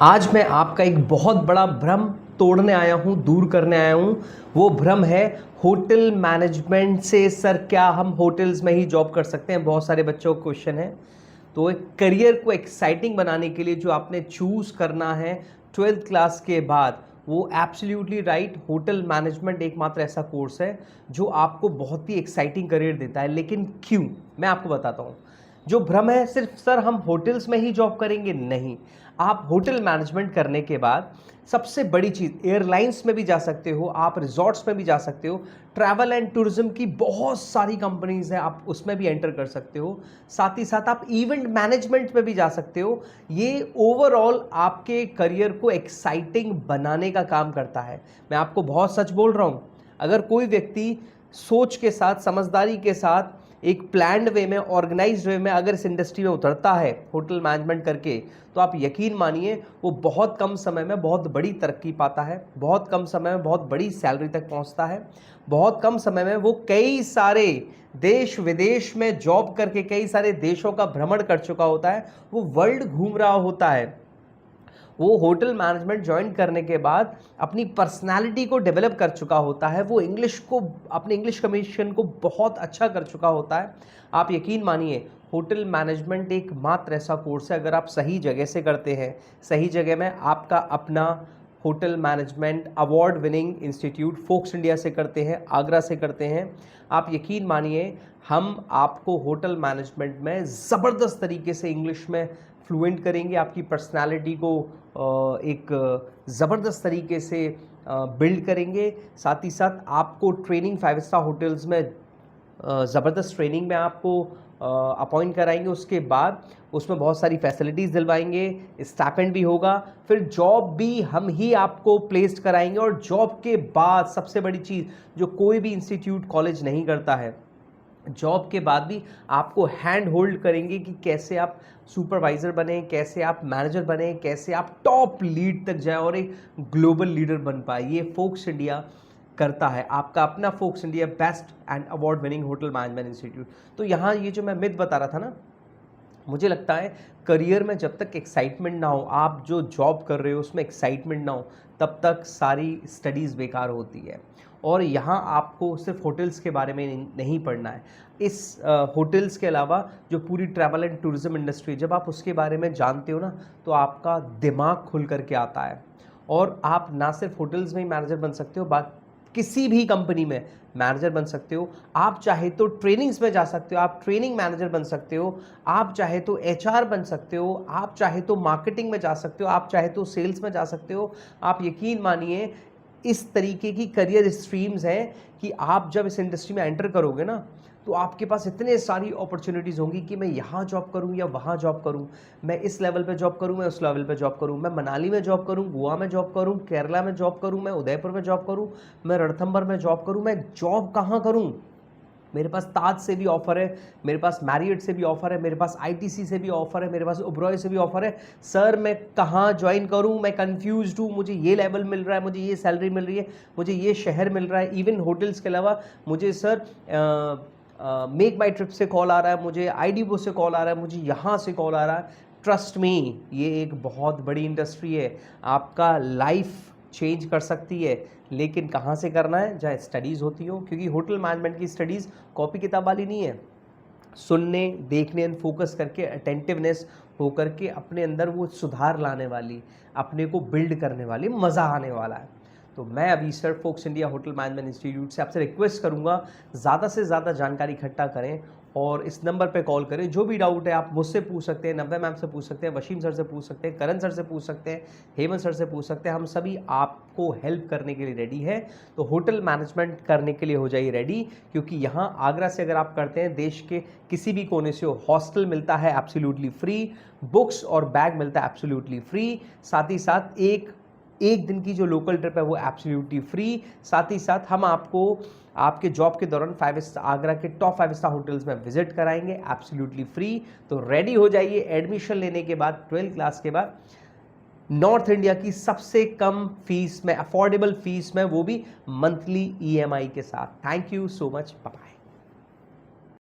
आज मैं आपका एक बहुत बड़ा भ्रम तोड़ने आया हूँ, दूर करने आया हूँ। वो भ्रम है होटल मैनेजमेंट से सर क्या हम होटल्स में ही जॉब कर सकते हैं। बहुत सारे बच्चों का क्वेश्चन है। तो एक करियर को एक्साइटिंग बनाने के लिए जो आपने चूज़ करना है 12th क्लास के बाद, वो एब्सोल्युटली राइट। होटल मैनेजमेंट एकमात्र ऐसा कोर्स है जो आपको बहुत ही एक्साइटिंग करियर देता है। लेकिन क्यों, मैं आपको बताता हूँ। जो भ्रम है सिर्फ सर हम होटल्स में ही जॉब करेंगे, नहीं। आप होटल मैनेजमेंट करने के बाद सबसे बड़ी चीज़, एयरलाइंस में भी जा सकते हो, आप रिजॉर्ट्स में भी जा सकते हो, ट्रैवल एंड टूरिज्म की बहुत सारी कंपनीज हैं, आप उसमें भी एंटर कर सकते हो। साथ ही साथ आप इवेंट मैनेजमेंट में भी जा सकते हो। ये ओवरऑल आपके करियर को एक्साइटिंग बनाने का काम करता है। मैं आपको बहुत सच बोल रहा हूँ। अगर कोई व्यक्ति सोच के साथ, समझदारी के साथ, एक प्लान्ड वे में, ऑर्गेनाइज्ड वे में अगर इस इंडस्ट्री में उतरता है होटल मैनेजमेंट करके, तो आप यकीन मानिए वो बहुत कम समय में बहुत बड़ी तरक्की पाता है, बहुत कम समय में बहुत बड़ी सैलरी तक पहुंचता है, बहुत कम समय में वो कई सारे देश विदेश में जॉब करके कई सारे देशों का भ्रमण कर चुका होता है, वो वर्ल्ड घूम रहा होता है। वो होटल मैनेजमेंट ज्वाइन करने के बाद अपनी पर्सनालिटी को डेवलप कर चुका होता है, वो इंग्लिश को, अपने इंग्लिश कम्युनिकेशन को बहुत अच्छा कर चुका होता है। आप यकीन मानिए होटल मैनेजमेंट एक मात्र ऐसा कोर्स है, अगर आप सही जगह से करते हैं, सही जगह में आपका अपना hotel management award winning institute Focus India से करते हैं, आगरा से करते हैं, आप यकीन मानिए हम आपको होटल मैनेजमेंट में ज़बरदस्त तरीके से इंग्लिश में फ्लुएंट करेंगे, आपकी पर्सनालिटी को एक ज़बरदस्त तरीके से बिल्ड करेंगे। साथ ही साथ आपको ट्रेनिंग 5 स्टार होटल्स में ज़बरदस्त ट्रेनिंग में आपको अपॉइंट कराएंगे। उसके बाद उसमें बहुत सारी फैसिलिटीज़ दिलवाएंगे, स्टाइपेंड भी होगा, फिर जॉब भी हम ही आपको प्लेस्ड कराएंगे। और जॉब के बाद सबसे बड़ी चीज़ जो कोई भी इंस्टीट्यूट कॉलेज नहीं करता है, जॉब के बाद भी आपको हैंड होल्ड करेंगे कि कैसे आप सुपरवाइज़र बने, कैसे आप मैनेजर बने, कैसे आप टॉप लीड तक जाए और एक ग्लोबल लीडर बन पाए। ये फोक्स इंडिया करता है, आपका अपना Focus India best and award winning hotel management institute. तो यहाँ ये जो मैं मिथ बता रहा था ना, मुझे लगता है करियर में जब तक एक्साइटमेंट ना हो, आप जो जॉब कर रहे हो उसमें एक्साइटमेंट ना हो, तब तक सारी स्टडीज़ बेकार होती है। और यहाँ आपको सिर्फ होटल्स के बारे में नहीं पढ़ना है। इस होटल्स के अलावा जो पूरी ट्रैवल एंड टूरिज्म इंडस्ट्री, जब आप उसके बारे में जानते हो ना, तो आपका दिमाग खुल करके आता है। और आप ना सिर्फ होटल्स में ही मैनेजर बन सकते हो, किसी भी कंपनी में मैनेजर बन सकते हो। आप चाहे तो ट्रेनिंग्स में जा सकते हो, आप ट्रेनिंग मैनेजर बन सकते हो। आप चाहे तो एचआर बन सकते हो, आप चाहे तो मार्केटिंग में जा सकते हो, आप चाहे तो सेल्स में जा सकते हो। आप यकीन मानिए इस तरीके की करियर स्ट्रीम्स हैं कि आप जब इस इंडस्ट्री में एंटर करोगे ना, तो आपके पास इतने सारी अपॉर्चुनिटीज़ होंगी कि मैं यहाँ जॉब करूँ या वहाँ जॉब करूँ, मैं इस लेवल पे जॉब करूँ, मैं उस लेवल पे जॉब करूँ, मैं मनाली में जॉब करूँ, गोवा में जॉब करूँ, केरला में जॉब करूँ, मैं उदयपुर में जॉब करूँ, मैं रणथंभौर में जॉब करूँ, मैं जॉब कहाँ करूँ। मेरे पास ताज से भी ऑफर है, मेरे पास मैरियट से भी ऑफर है, मेरे पास आईटीसी से भी ऑफर है, मेरे पास ओबरॉय से भी ऑफर है। सर मैं कहाँ ज्वाइन करूँ, मैं कंफ्यूज्ड हूँ, मुझे ये लेवल मिल रहा है, मुझे ये सैलरी मिल रही है, मुझे ये शहर मिल रहा है। इवन होटल्स के अलावा मुझे सर मेक माई ट्रिप से कॉल आ रहा है, मुझे आईडीबो से कॉल आ रहा है, मुझे यहाँ से कॉल आ रहा है। ट्रस्ट मी, ये एक बहुत बड़ी इंडस्ट्री है, आपका लाइफ चेंज कर सकती है। लेकिन कहाँ से करना है, जहाँ स्टडीज़ होती हो, क्योंकि होटल मैनेजमेंट की स्टडीज़ कॉपी किताब वाली नहीं है। सुनने, देखने एंड फोकस करके, अटेंटिवनेस होकर के अपने अंदर वो सुधार लाने वाली, अपने को बिल्ड करने वाली, मज़ा आने वाला है। तो मैं अभी sir Focus India hotel management institute से आपसे रिक्वेस्ट करूंगा, ज़्यादा से ज़्यादा जानकारी इकट्ठा करें और इस नंबर पे कॉल करें। जो भी डाउट है आप मुझसे पूछ सकते हैं, नव्या मैम से पूछ सकते हैं, वसीम सर से पूछ सकते हैं, करण सर से पूछ सकते हैं, हेमंत सर से पूछ सकते हैं। हम सभी आपको हेल्प करने के लिए रेडी है। तो होटल मैनेजमेंट करने के लिए हो जाइए रेडी, क्योंकि यहाँ आगरा से अगर आप करते हैं, देश के किसी भी कोने से हो, हॉस्टल मिलता है एब्सोल्युटली फ्री, बुक्स और बैग मिलता है एब्सोल्युटली फ्री। साथ ही साथ एक दिन की जो लोकल ट्रिप है वो एब्सोल्युटली फ्री। साथ ही साथ हम आपको आपके जॉब के दौरान आगरा के टॉप 5 स्टार होटल्स में विजिट कराएंगे एब्सोल्युटली फ्री। तो रेडी हो जाइए एडमिशन लेने के बाद, 12th क्लास के बाद, नॉर्थ इंडिया की सबसे कम फीस में, अफोर्डेबल फीस में, वो भी मंथली ईएमआई के साथ। Thank you so much, bye.